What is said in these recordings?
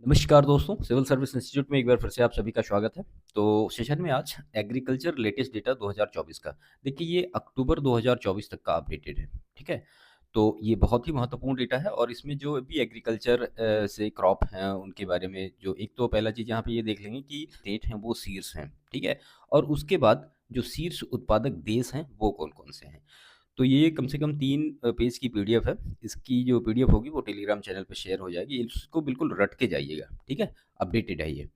नमस्कार दोस्तों, civil service institute में एक बार फिर से आप सभी का स्वागत है। तो सेशन में आज एग्रीकल्चर लेटेस्ट डेटा 2024 का। देखिए ये अक्टूबर 2024 तक का अपडेटेड है, ठीक है? तो ये बहुत ही महत्वपूर्ण डेटा है और इसमें जो भी एग्रीकल्चर से क्रॉप हैं उनके बारे में जो एक तो पहला चीज़ यहाँ पे ये देख लेंगे कि स्टेट हैं वो शीर्ष हैं, ठीक है? और उसके बाद जो शीर्ष उत्पादक देश हैं वो कौन-कौन से हैं? तो ये कम से कम 3 पेज की पीडीएफ है। इसकी जो पीडीएफ होगी वो टेलीग्राम चैनल पे शेयर हो जाएगी। इसको बिल्कुल रट के जाइएगा, ठीक है? अपडेटेड है ये।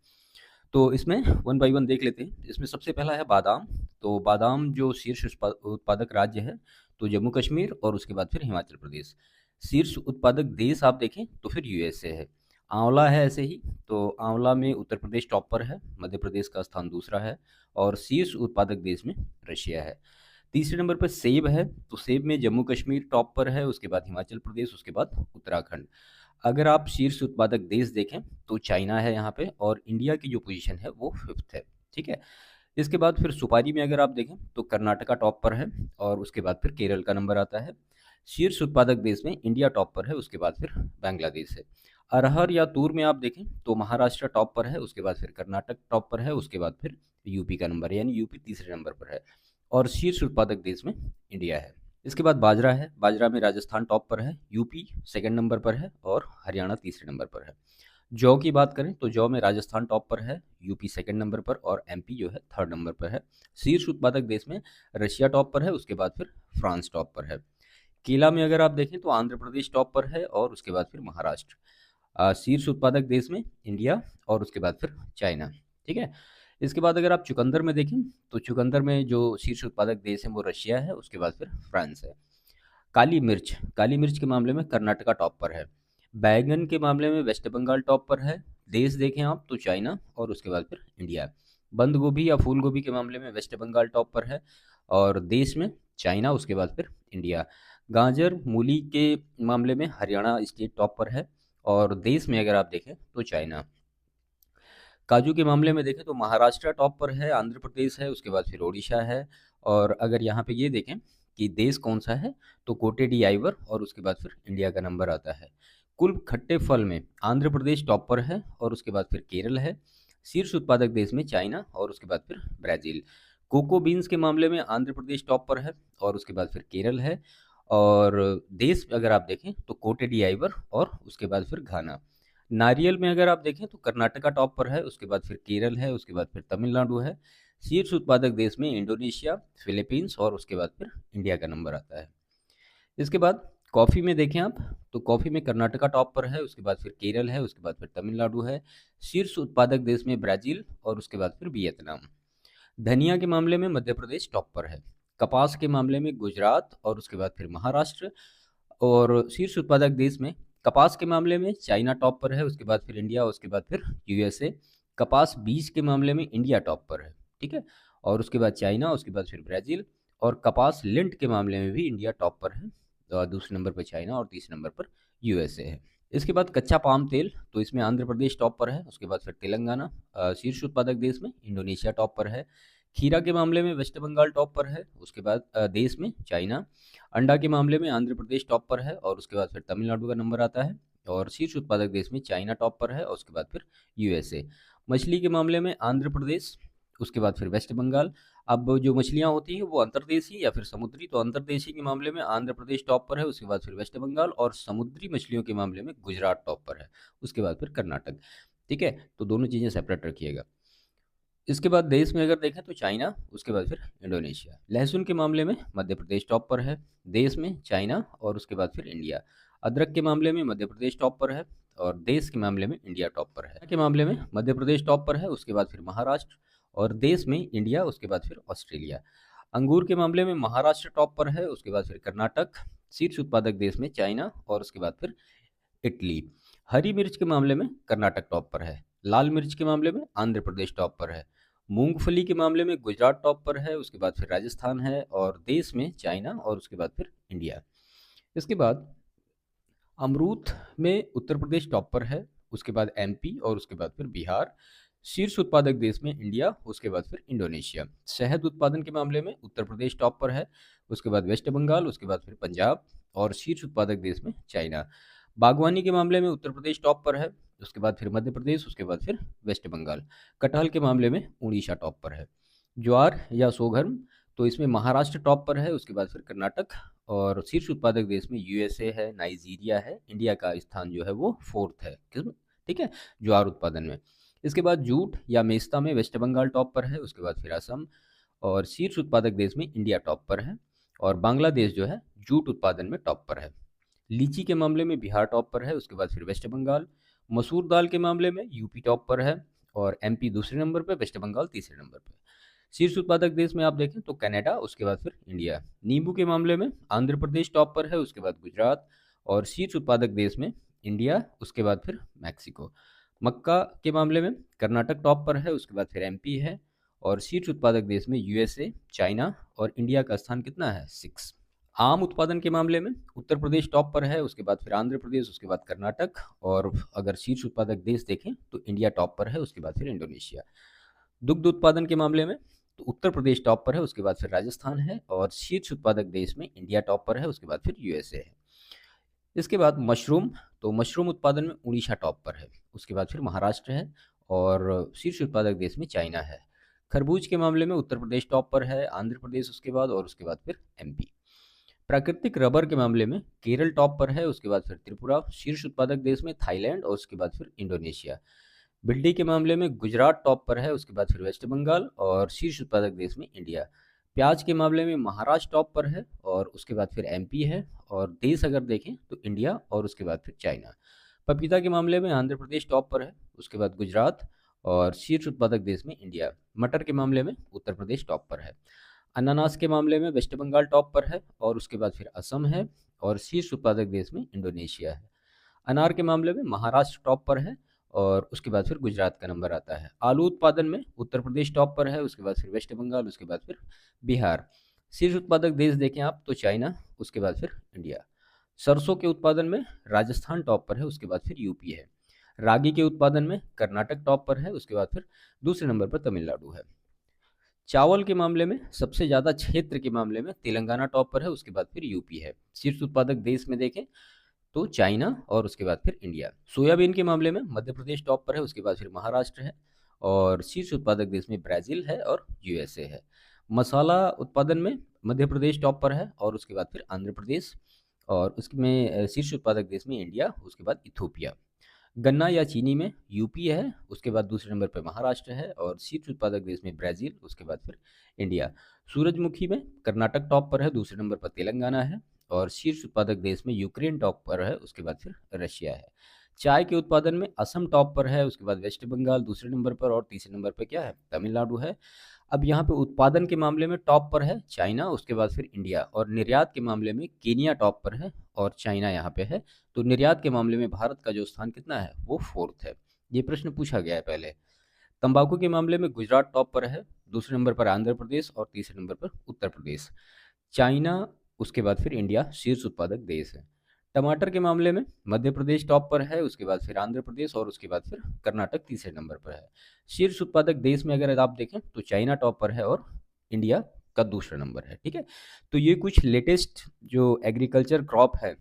तो इसमें वन बाय वन देख लेते हैं। इसमें सबसे पहला है बादाम। तो बादाम जो शीर्ष उत्पादक राज्य है, तो जम्मू कश्मीर और उसके बाद फिर हिमाचल प्रदेश। शीर्ष उत्पादक देश आप देखें तो फिर यूएसए है। आंवला है ऐसे ही, तो आंवला में उत्तर प्रदेश टॉप पर है, मध्य प्रदेश का स्थान दूसरा है और शीर्ष उत्पादक देश में रशिया है। तीसरे नंबर पर सेब है, तो सेब में जम्मू कश्मीर टॉप पर है, उसके बाद हिमाचल प्रदेश, उसके बाद उत्तराखंड। अगर आप शीर्ष उत्पादक देश देखें तो चाइना है यहाँ पे और इंडिया की जो पोजीशन है वो फिफ्थ है, ठीक है? इसके बाद फिर सुपारी में अगर आप देखें तो कर्नाटका टॉप पर है और उसके बाद फिर केरल का नंबर आता है। शीर्ष उत्पादक देश में इंडिया टॉप पर है, उसके बाद फिर बांग्लादेश है। अरहर या तूर में आप देखें तो महाराष्ट्र टॉप पर है, उसके बाद फिर कर्नाटक टॉप पर है, उसके बाद फिर यूपी का नंबर है, यानी यूपी तीसरे नंबर पर है और शीर्ष उत्पादक देश में इंडिया है। इसके बाद बाजरा है, बाजरा में राजस्थान टॉप पर है, यूपी सेकंड नंबर पर है और हरियाणा तीसरे नंबर पर है। जौ की बात करें तो जौ में राजस्थान टॉप पर है, यूपी सेकंड नंबर पर और एमपी जो है थर्ड नंबर पर है। शीर्ष उत्पादक देश में रशिया टॉप पर है, उसके बाद फिर फ्रांस टॉप पर है। केला में अगर आप देखें तो आंध्र प्रदेश टॉप पर है और उसके बाद फिर महाराष्ट्र। शीर्ष उत्पादक देश में इंडिया और उसके बाद फिर चाइना, ठीक है? इसके बाद अगर आप चुकंदर में देखें तो चुकंदर में जो शीर्ष उत्पादक देश है वो रशिया है, उसके बाद फिर फ्रांस है। काली मिर्च के मामले में कर्नाटका टॉप पर है। बैंगन के मामले में वेस्ट बंगाल टॉप पर है। देश देखें आप तो चाइना और उसके बाद फिर इंडिया। बंद गोभी या फूल गोभी के मामले में वेस्ट बंगाल टॉप पर है और देश में चाइना, उसके बाद फिर इंडिया। गाजर मूली के मामले में हरियाणा स्टेट टॉप पर है और देश में अगर आप देखें तो चाइना। काजू के मामले में देखें तो महाराष्ट्र टॉप पर है, आंध्र प्रदेश है, उसके बाद फिर ओडिशा है और अगर यहाँ पे ये देखें कि देश कौन सा है तो कोटे डी आइवर और उसके बाद फिर इंडिया का नंबर आता है। कुल खट्टे फल में आंध्र प्रदेश टॉप पर है और उसके बाद फिर केरल है। शीर्ष उत्पादक देश में चाइना और उसके बाद फिर ब्राज़ील। कोको बीन्स के मामले में आंध्र प्रदेश टॉप पर है और उसके बाद फिर केरल है और देश अगर आप देखें तो कोटे डी आइवर और उसके बाद फिर घाना। नारियल में अगर आप देखें तो कर्नाटका टॉप पर है, उसके बाद फिर केरल है, उसके बाद फिर तमिलनाडु है। शीर्ष उत्पादक देश में इंडोनेशिया, फिलीपींस और उसके बाद फिर इंडिया का नंबर आता है। इसके बाद कॉफ़ी में देखें आप तो कॉफ़ी में कर्नाटका टॉप पर है, उसके बाद फिर केरल है, उसके बाद फिर तमिलनाडु है। शीर्ष उत्पादक देश में ब्राज़ील और उसके बाद फिर वियतनाम। धनिया के मामले में मध्य प्रदेश टॉप पर है। कपास के मामले में गुजरात और उसके बाद फिर महाराष्ट्र और शीर्ष उत्पादक देश में कपास के मामले में चाइना टॉप पर है, उसके बाद फिर इंडिया, उसके बाद फिर यूएसए। कपास बीज के मामले में इंडिया टॉप पर है, ठीक है? और उसके बाद चाइना, उसके बाद फिर ब्राज़ील और कपास लिंट के मामले में भी इंडिया टॉप पर है। दूसरे नंबर पर चाइना और तीसरे नंबर पर यूएसए है। इसके बाद कच्चा पाम तेल, तो इसमें आंध्र प्रदेश टॉप पर है, उसके बाद फिर तेलंगाना। शीर्ष उत्पादक देश में इंडोनेशिया टॉप पर है। खीरा के मामले में वेस्ट बंगाल टॉप पर है, उसके बाद देश में चाइना। अंडा के मामले में आंध्र प्रदेश टॉप पर है और उसके बाद फिर तमिलनाडु का नंबर आता है और शीर्ष उत्पादक देश में चाइना टॉप पर है और उसके बाद फिर यूएसए। मछली के मामले में आंध्र प्रदेश, उसके बाद फिर वेस्ट बंगाल। अब जो मछलियाँ होती हैं वो अंतर्देशीय या फिर समुद्री, तो अंतर्देशीय के मामले में आंध्र प्रदेश टॉप पर है, उसके बाद फिर वेस्ट बंगाल और समुद्री मछलियों के मामले में गुजरात टॉप पर है, उसके बाद फिर कर्नाटक, ठीक है? तो दोनों चीज़ें सेपरेट रखिएगा। इसके बाद देश में अगर देखें तो चाइना, उसके बाद फिर इंडोनेशिया। लहसुन के मामले में मध्य प्रदेश टॉप पर है, देश में चाइना और उसके बाद फिर इंडिया। अदरक के मामले में मध्य प्रदेश टॉप पर है और देश के मामले में इंडिया टॉप पर है। के मामले में मध्य प्रदेश टॉप पर है, उसके बाद फिर महाराष्ट्र और देश में इंडिया, उसके बाद फिर ऑस्ट्रेलिया। अंगूर के मामले में महाराष्ट्र टॉप पर है, उसके बाद फिर कर्नाटक। शीर्ष उत्पादक देश में चाइना और उसके बाद फिर इटली। हरी मिर्च के मामले में कर्नाटक टॉप पर है। लाल मिर्च के मामले में आंध्र प्रदेश टॉप पर है। मूंगफली के मामले में गुजरात टॉप पर है, उसके बाद फिर राजस्थान है और देश में चाइना और उसके बाद फिर इंडिया। इसके बाद अमरूद में उत्तर प्रदेश टॉप पर है, उसके बाद एमपी और उसके बाद फिर बिहार। शीर्ष उत्पादक देश में इंडिया, उसके बाद फिर इंडोनेशिया। शहद उत्पादन के मामले में उत्तर प्रदेश टॉप पर है, उसके बाद वेस्ट बंगाल, उसके बाद फिर पंजाब और शीर्ष उत्पादक देश में चाइना। बागवानी के मामले में उत्तर प्रदेश टॉप पर है, उसके बाद फिर मध्य प्रदेश, उसके बाद फिर वेस्ट बंगाल। कटहल के मामले में उड़ीसा टॉप पर है। ज्वार या सोगर्म, तो इसमें महाराष्ट्र टॉप पर है, उसके बाद फिर कर्नाटक। और शीर्ष उत्पादक देश में यूएसए है, नाइजीरिया है, इंडिया का स्थान जो है वो फोर्थ है किस्म, ठीक है, ज्वार उत्पादन में। इसके बाद जूट या मेस्ता में वेस्ट बंगाल टॉप पर है, उसके बाद फिर असम। और शीर्ष उत्पादक देश में इंडिया टॉप पर है, और बांग्लादेश जो है जूट उत्पादन में टॉप पर है। लीची के मामले में बिहार टॉप पर है, उसके बाद फिर वेस्ट बंगाल। मसूर दाल के मामले में यूपी टॉप पर है, और एमपी दूसरे नंबर पर, वेस्ट बंगाल तीसरे नंबर पर। शीर्ष उत्पादक देश में आप देखें तो कनाडा, उसके बाद फिर इंडिया। नींबू के मामले में आंध्र प्रदेश टॉप पर है, उसके बाद गुजरात। और शीर्ष उत्पादक देश में इंडिया, उसके बाद फिर मैक्सिको। मक्का के मामले में कर्नाटक टॉप पर है, उसके बाद फिर एमपी है। और शीर्ष उत्पादक देश में यूएसए, चाइना और इंडिया का स्थान कितना है, 6। आम उत्पादन के मामले में उत्तर प्रदेश टॉप पर है, उसके बाद फिर आंध्र प्रदेश, उसके बाद कर्नाटक। और अगर शीर्ष उत्पादक देश देखें तो इंडिया टॉप पर है, उसके बाद फिर इंडोनेशिया। दुग्ध उत्पादन के मामले में तो उत्तर प्रदेश टॉप पर है, उसके बाद फिर राजस्थान है। और शीर्ष उत्पादक देश में इंडिया टॉप पर है, उसके बाद फिर यूएसए है। इसके बाद मशरूम, तो मशरूम उत्पादन में उड़ीसा टॉप पर है, उसके बाद फिर महाराष्ट्र है। और शीर्ष उत्पादक देश में चाइना है। खरबूज के मामले में उत्तर प्रदेश टॉप पर है, आंध्र प्रदेश उसके बाद, और उसके बाद फिर एमपी। प्राकृतिक रबर के मामले में केरल टॉप पर है, उसके बाद फिर त्रिपुरा। शीर्ष उत्पादक देश में थाईलैंड, और उसके बाद फिर इंडोनेशिया। भिंडी के मामले में गुजरात टॉप पर है, उसके बाद फिर वेस्ट बंगाल। और शीर्ष उत्पादक देश में इंडिया। प्याज के मामले में महाराष्ट्र टॉप पर है, और उसके बाद फिर एमपी है। और देश अगर देखें तो इंडिया, और उसके बाद फिर चाइना। पपीता के मामले में आंध्र प्रदेश टॉप पर है, उसके बाद गुजरात। और शीर्ष उत्पादक देश में इंडिया। मटर के मामले में उत्तर प्रदेश टॉप पर है। अनानास के मामले में वेस्ट बंगाल टॉप पर है, और उसके बाद फिर असम है। और शीर्ष उत्पादक देश में इंडोनेशिया है। अनार के मामले में महाराष्ट्र टॉप पर है, और उसके बाद फिर गुजरात का नंबर आता है। आलू उत्पादन में उत्तर प्रदेश टॉप पर है, उसके बाद फिर वेस्ट बंगाल, उसके बाद फिर बिहार। शीर्ष उत्पादक देश देखें आप तो चाइना, उसके बाद फिर इंडिया। सरसों के उत्पादन में राजस्थान टॉप पर है, उसके बाद फिर यूपी है। रागी के उत्पादन में कर्नाटक टॉप पर है, उसके बाद फिर दूसरे नंबर पर तमिलनाडु है। चावल के मामले में सबसे ज़्यादा क्षेत्र के मामले में तेलंगाना टॉप पर है, उसके बाद फिर यूपी है। शीर्ष उत्पादक देश में देखें तो चाइना, और उसके बाद फिर इंडिया। सोयाबीन के मामले में मध्य प्रदेश टॉप पर है, उसके बाद फिर महाराष्ट्र है। और शीर्ष उत्पादक देश में ब्राज़ील है, और यूएसए है। मसाला उत्पादन में मध्य प्रदेश टॉप पर है, और उसके बाद फिर आंध्र प्रदेश। और उसमें शीर्ष उत्पादक देश में इंडिया, उसके बाद इथोपिया। गन्ना या चीनी में यूपी है, उसके बाद दूसरे नंबर पर महाराष्ट्र है। और शीर्ष उत्पादक देश में ब्राज़ील, उसके बाद फिर इंडिया। सूरजमुखी में कर्नाटक टॉप पर है, दूसरे नंबर पर तेलंगाना है। और शीर्ष उत्पादक देश में यूक्रेन टॉप पर है, उसके बाद फिर रशिया है। चाय के उत्पादन में असम टॉप पर है, उसके बाद वेस्ट बंगाल दूसरे नंबर पर, और तीसरे नंबर पर क्या है, तमिलनाडु है। अब यहाँ पे उत्पादन के मामले में टॉप पर है चाइना, उसके बाद फिर इंडिया। और निर्यात के मामले में केनिया टॉप पर है, और चाइना यहाँ पे है। तो निर्यात के मामले में भारत का जो स्थान कितना है, वो फोर्थ है। ये प्रश्न पूछा गया है पहले। तंबाकू के मामले में गुजरात टॉप पर है, दूसरे नंबर पर आंध्र प्रदेश, और तीसरे नंबर पर उत्तर प्रदेश। चाइना, उसके बाद फिर इंडिया शीर्ष उत्पादक देश है। टमाटर के मामले में मध्य प्रदेश टॉप पर है, उसके बाद फिर आंध्र प्रदेश, और उसके बाद फिर कर्नाटक तीसरे नंबर पर है। शीर्ष उत्पादक देश में अगर आप देखें तो चाइना टॉप पर है, और इंडिया का दूसरा नंबर है, ठीक है। तो ये कुछ लेटेस्ट जो एग्रीकल्चर क्रॉप है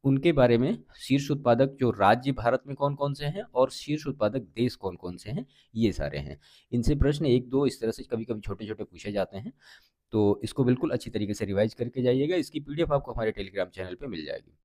उनके बारे में, शीर्ष उत्पादक जो राज्य भारत में कौन कौन से हैं, और शीर्ष उत्पादक देश कौन कौन से हैं, ये सारे हैं। इनसे प्रश्न एक दो इस तरह से कभी कभी छोटे छोटे पूछे जाते हैं। तो इसको बिल्कुल अच्छी तरीके से रिवाइज करके जाइएगा। इसकी पीडीएफ आपको हमारे टेलीग्राम चैनल पे मिल जाएगी।